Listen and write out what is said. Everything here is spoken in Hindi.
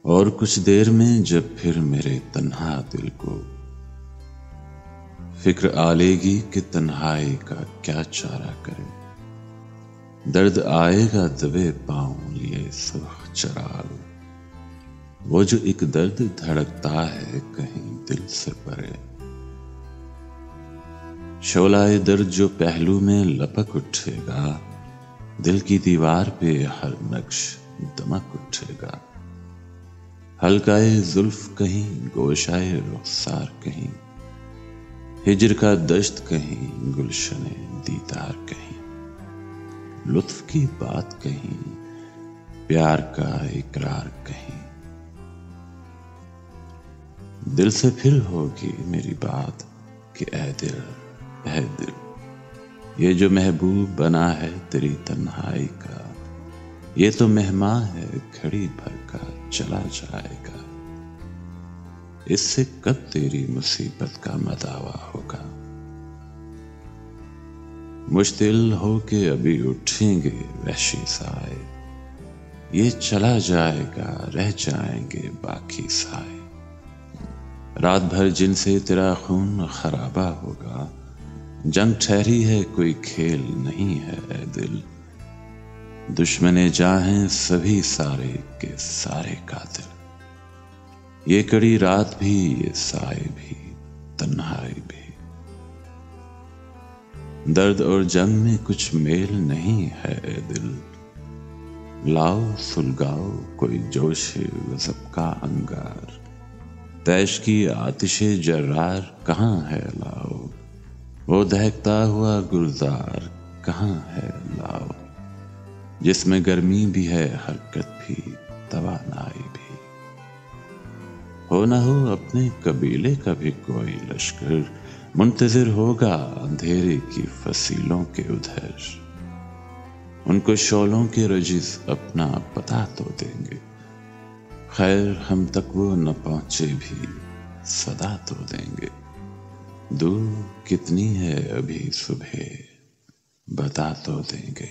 और कुछ देर में जब फिर मेरे तन्हा दिल को फिक्र आलेगी कि तन्हाई का क्या चारा करे, दर्द आएगा दबे पांव लिए सुर्ख चराग, वो जो एक दर्द धड़कता है कहीं दिल से परे। शोलाए दर्द जो पहलू में लपक उठेगा, दिल की दीवार पे हर नक्श दमक उठेगा। हल्काए जुल्फ कहीं, गोशाए रुखसार कहीं, हिजर का दश्त कहीं, गुलशने दीदार कहीं, लुत्फ की बात कहीं, प्यार का इकरार कहीं। दिल से फिर होगी मेरी बात कि ऐ दिल, ये जो महबूब बना है तेरी तन्हाई का, ये तो मेहमान है घड़ी भर का चला जाएगा। इससे कब तेरी मुसीबत का मदावा होगा। मुश्तिल हो के अभी उठेंगे वहशी साए, ये चला जाएगा रह जाएंगे बाकी साए। रात भर जिनसे तेरा खून खराबा होगा, जंग ठहरी है कोई खेल नहीं है ऐ दिल। दुश्मने जाहें सभी सारे के सारे कातिल, ये कड़ी रात भी ये साए भी तन्हाई भी। दर्द और जंग में कुछ मेल नहीं है ऐ दिल, लाओ सुलगाओ कोई जोश गज़ब का अंगार। तैश की आतिशे जर्रार कहाँ है लाओ, वो दहकता हुआ गुलजार कहाँ है लाओ। जिसमें गर्मी भी है हरकत भी तवानाई भी। हो न हो अपने कबीले का भी कोई लश्कर, मुंतजिर होगा अंधेरे की फसीलों के उधर। उनको शोलों के रजिस अपना पता तो देंगे, खैर हम तक वो न पहुंचे भी सदा तो देंगे। दूर कितनी है अभी सुबह बता तो देंगे।